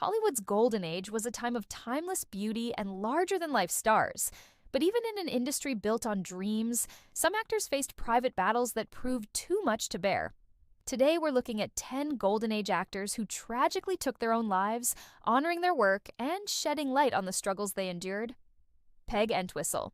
Hollywood's golden age was a time of timeless beauty and larger-than-life stars. But even in an industry built on dreams, some actors faced private battles that proved too much to bear. Today, we're looking at 10 Golden Age actors who tragically took their own lives, honoring their work and shedding light on the struggles they endured. Peg Entwistle.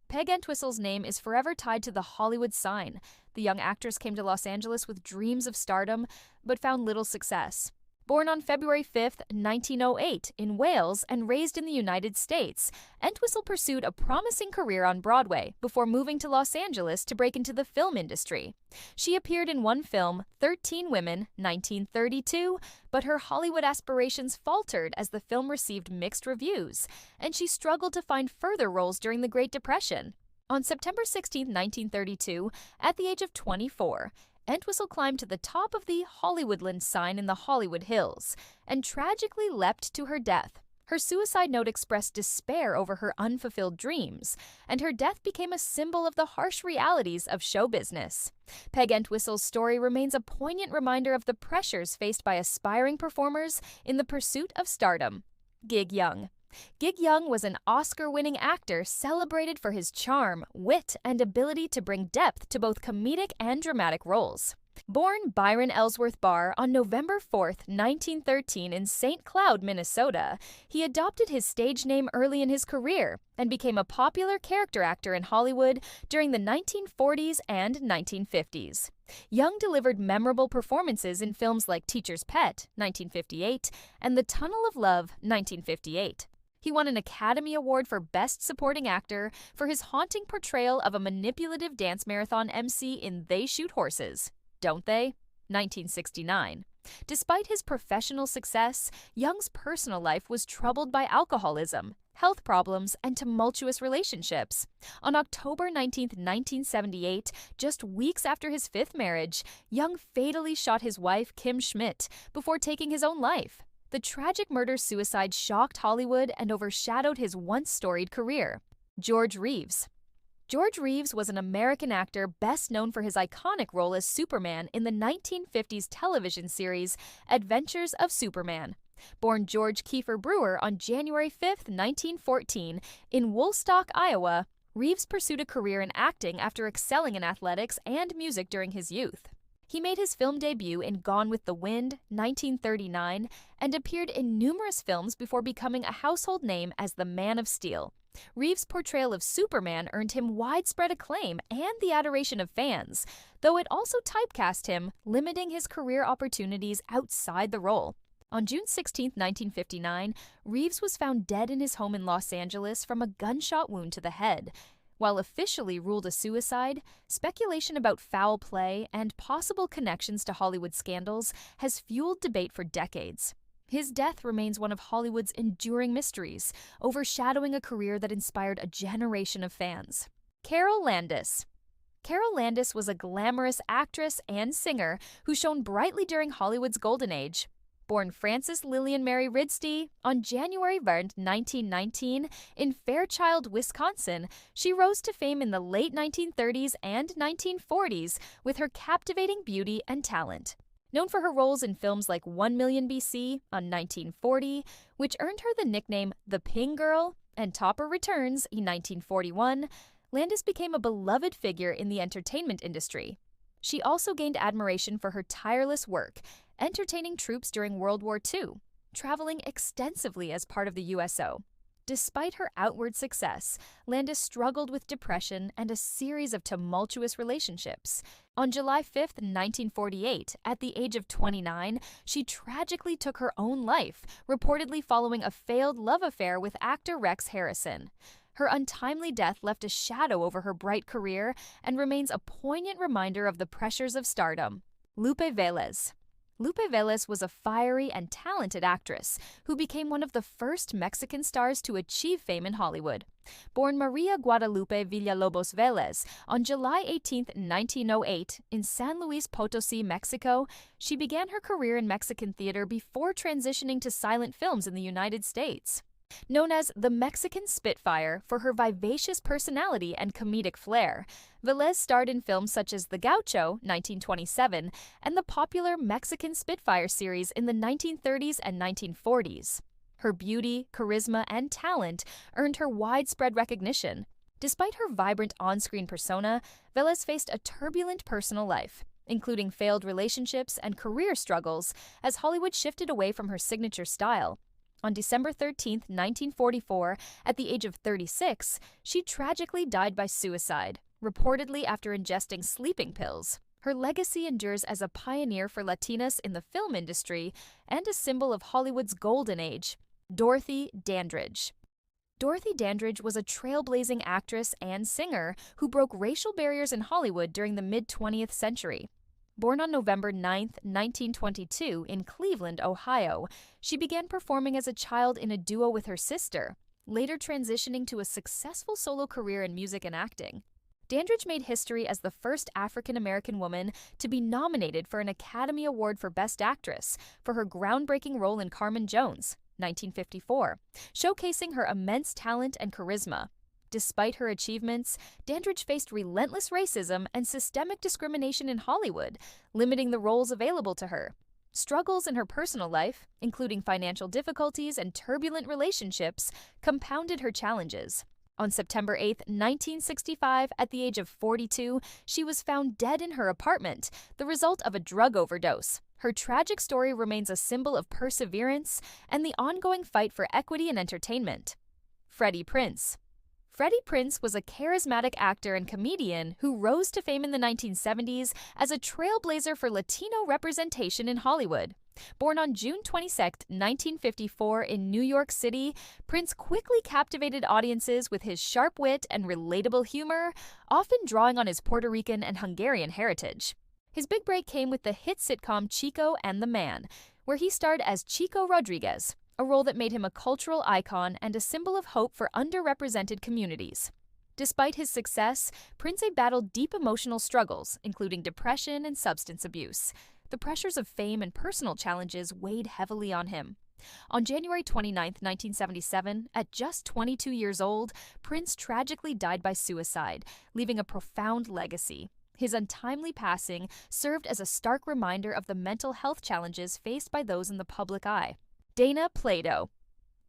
Peg Entwistle's name is forever tied to the Hollywood sign. The young actress came to Los Angeles with dreams of stardom, but found little success. Born on February 5, 1908, in Wales and raised in the United States, Entwistle pursued a promising career on Broadway before moving to Los Angeles to break into the film industry. She appeared in one film, 13 Women, 1932, but her Hollywood aspirations faltered as the film received mixed reviews, and she struggled to find further roles during the Great Depression. On September 16, 1932, at the age of 24, Entwistle climbed to the top of the Hollywoodland sign in the Hollywood Hills and tragically leapt to her death. Her suicide note expressed despair over her unfulfilled dreams, and her death became a symbol of the harsh realities of show business. Peg Entwistle's story remains a poignant reminder of the pressures faced by aspiring performers in the pursuit of stardom. Gig Young. Gig Young was an Oscar-winning actor celebrated for his charm, wit, and ability to bring depth to both comedic and dramatic roles. Born Byron Ellsworth Barr on November 4, 1913 in St. Cloud, Minnesota, he adopted his stage name early in his career and became a popular character actor in Hollywood during the 1940s and 1950s. Young delivered memorable performances in films like Teacher's Pet, 1958, and The Tunnel of Love, 1958. He won an Academy Award for Best Supporting Actor for his haunting portrayal of a manipulative dance marathon MC in They Shoot Horses, Don't They? 1969. Despite his professional success, Young's personal life was troubled by alcoholism, health problems, and tumultuous relationships. On October 19, 1978, just weeks after his fifth marriage, Young fatally shot his wife, Kim Schmidt, before taking his own life. The tragic murder-suicide shocked Hollywood and overshadowed his once storied career. George Reeves. George Reeves was an American actor best known for his iconic role as Superman in the 1950s television series Adventures of Superman. Born George Kiefer Brewer on January 5, 1914, in Woolstock, Iowa, Reeves pursued a career in acting after excelling in athletics and music during his youth. He made his film debut in Gone with the Wind, 1939, and appeared in numerous films before becoming a household name as the Man of Steel. Reeves' portrayal of Superman earned him widespread acclaim and the adoration of fans, though it also typecast him, limiting his career opportunities outside the role. On June 16, 1959, Reeves was found dead in his home in Los Angeles from a gunshot wound to the head. While officially ruled a suicide, speculation about foul play and possible connections to Hollywood scandals has fueled debate for decades. His death remains one of Hollywood's enduring mysteries, overshadowing a career that inspired a generation of fans. Carol Landis. Carol Landis was a glamorous actress and singer who shone brightly during Hollywood's golden age. Born Frances Lillian Mary Ridsty on January 1, 1919, in Fairchild, Wisconsin, she rose to fame in the late 1930s and 1940s with her captivating beauty and talent. Known for her roles in films like 1 Million BC on 1940, which earned her the nickname The Ping Girl, and Topper Returns in 1941, Landis became a beloved figure in the entertainment industry. She also gained admiration for her tireless work, entertaining troops during World War II, traveling extensively as part of the USO. Despite her outward success, Landis struggled with depression and a series of tumultuous relationships. On July 5, 1948, at the age of 29, she tragically took her own life, reportedly following a failed love affair with actor Rex Harrison. Her untimely death left a shadow over her bright career and remains a poignant reminder of the pressures of stardom. Lupe Vees. Lupe Vees was a fiery and talented actress who became one of the first Mexican stars to achieve fame in Hollywood. Born Maria Guadalupe Villalobos Vélez on July 18, 1908, in San Luis Potosí, Mexico, she began her career in Mexican theater before transitioning to silent films in the United States. Known as the Mexican Spitfire for her vivacious personality and comedic flair, Velez starred in films such as The Gaucho, 1927, and the popular Mexican Spitfire series in the 1930s and 1940s. Her beauty, charisma, and talent earned her widespread recognition. Despite her vibrant on-screen persona, Velez faced a turbulent personal life, including failed relationships and career struggles as Hollywood shifted away from her signature style. On December 13, 1944, at the age of 36, she tragically died by suicide, reportedly after ingesting sleeping pills. Her legacy endures as a pioneer for Latinas in the film industry and a symbol of Hollywood's golden age. Dorothy Dandridge. Dorothy Dandridge was a trailblazing actress and singer who broke racial barriers in Hollywood during the mid-20th century. Born on November 9, 1922, in Cleveland, Ohio, she began performing as a child in a duo with her sister, later transitioning to a successful solo career in music and acting. Dandridge made history as the first African-American woman to be nominated for an Academy Award for Best Actress for her groundbreaking role in Carmen Jones, 1954, showcasing her immense talent and charisma. Despite her achievements, Dandridge faced relentless racism and systemic discrimination in Hollywood, limiting the roles available to her. Struggles in her personal life, including financial difficulties and turbulent relationships, compounded her challenges. On September 8, 1965, at the age of 42, she was found dead in her apartment, the result of a drug overdose. Her tragic story remains a symbol of perseverance and the ongoing fight for equity in entertainment. Freddy Prince. Freddy Prince was a charismatic actor and comedian who rose to fame in the 1970s as a trailblazer for Latino representation in Hollywood. Born on June 22, 1954 in New York City, Prince quickly captivated audiences with his sharp wit and relatable humor, often drawing on his Puerto Rican and Hungarian heritage. His big break came with the hit sitcom Chico and the Man, where he starred as Chico Rodriguez, a role that made him a cultural icon and a symbol of hope for underrepresented communities. Despite his success, Prince battled deep emotional struggles, including depression and substance abuse. The pressures of fame and personal challenges weighed heavily on him. On January 29, 1977, at just 22 years old, Prince tragically died by suicide, leaving a profound legacy. His untimely passing served as a stark reminder of the mental health challenges faced by those in the public eye. Dana Plato.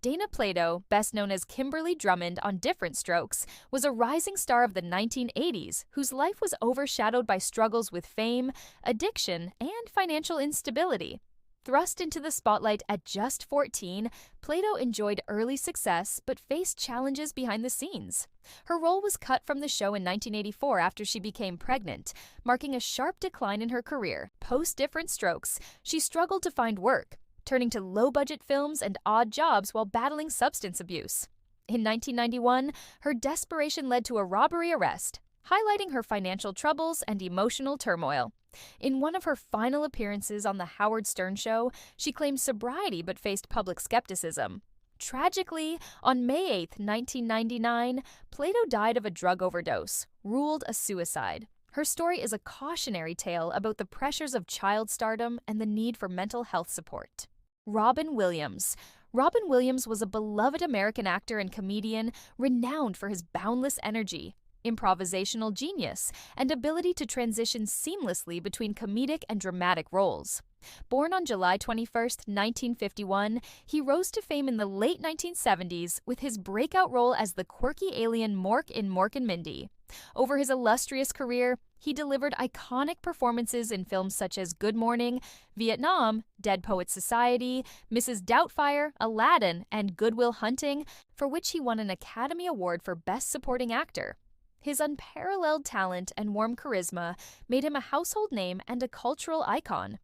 Dana Plato, best known as Kimberly Drummond on Different Strokes, was a rising star of the 1980s whose life was overshadowed by struggles with fame, addiction, and financial instability. Thrust into the spotlight at just 14, Plato enjoyed early success but faced challenges behind the scenes. Her role was cut from the show in 1984 after she became pregnant, marking a sharp decline in her career. Post Different Strokes, she struggled to find work, turning to low-budget films and odd jobs while battling substance abuse. In 1991, her desperation led to a robbery arrest, highlighting her financial troubles and emotional turmoil. In one of her final appearances on The Howard Stern Show, she claimed sobriety but faced public skepticism. Tragically, on May 8, 1999, Plato died of a drug overdose, ruled a suicide. Her story is a cautionary tale about the pressures of child stardom and the need for mental health support. Robin Williams. Robin Williams was a beloved American actor and comedian renowned for his boundless energy, improvisational genius, and ability to transition seamlessly between comedic and dramatic roles. Born on July 21, 1951, he rose to fame in the late 1970s with his breakout role as the quirky alien Mork in Mork and Mindy. Over his illustrious career, he delivered iconic performances in films such as Good Morning, Vietnam, Dead Poets Society, Mrs. Doubtfire, Aladdin, and Good Will Hunting, for which he won an Academy Award for Best Supporting Actor. His unparalleled talent and warm charisma made him a household name and a cultural icon.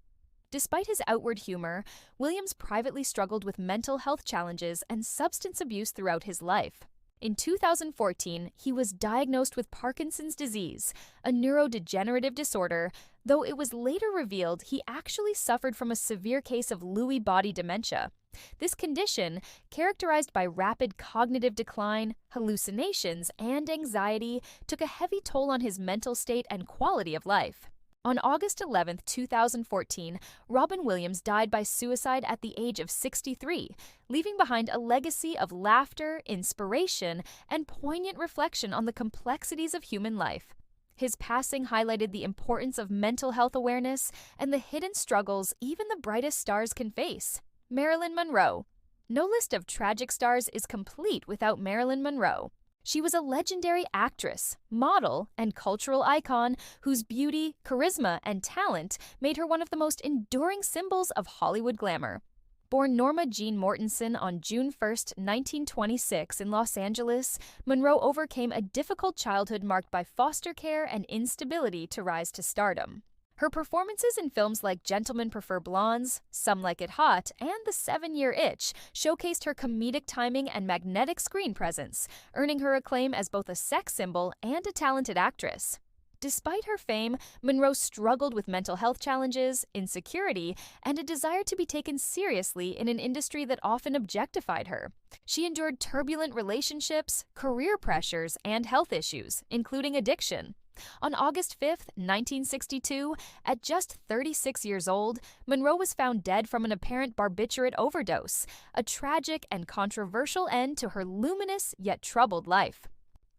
Despite his outward humor, Williams privately struggled with mental health challenges and substance abuse throughout his life. In 2014, he was diagnosed with Parkinson's disease, a neurodegenerative disorder, though it was later revealed he actually suffered from a severe case of Lewy body dementia. This condition, characterized by rapid cognitive decline, hallucinations, and anxiety, took a heavy toll on his mental state and quality of life. On August 11, 2014, Robin Williams died by suicide at the age of 63, leaving behind a legacy of laughter, inspiration, and poignant reflection on the complexities of human life. His passing highlighted the importance of mental health awareness and the hidden struggles even the brightest stars can face. Marilyn Monroe. No list of tragic stars is complete without Marilyn Monroe. She was a legendary actress, model, and cultural icon whose beauty, charisma, and talent made her one of the most enduring symbols of Hollywood glamour. Born Norma Jean Mortensen on June 1, 1926 in Los Angeles, Monroe overcame a difficult childhood marked by foster care and instability to rise to stardom. Her performances in films like Gentlemen Prefer Blondes, Some Like It Hot, and The 7-Year Itch showcased her comedic timing and magnetic screen presence, earning her acclaim as both a sex symbol and a talented actress. Despite her fame, Monroe struggled with mental health challenges, insecurity, and a desire to be taken seriously in an industry that often objectified her. She endured turbulent relationships, career pressures, and health issues, including addiction. On August 5, 1962, at just 36 years old, Monroe was found dead from an apparent barbiturate overdose, a tragic and controversial end to her luminous yet troubled life.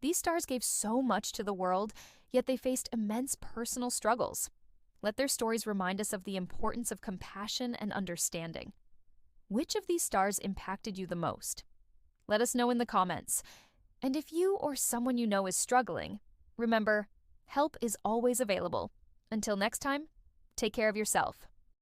These stars gave so much to the world, yet they faced immense personal struggles. Let their stories remind us of the importance of compassion and understanding. Which of these stars impacted you the most? Let us know in the comments. And if you or someone you know is struggling, remember, help is always available. Until next time, take care of yourself.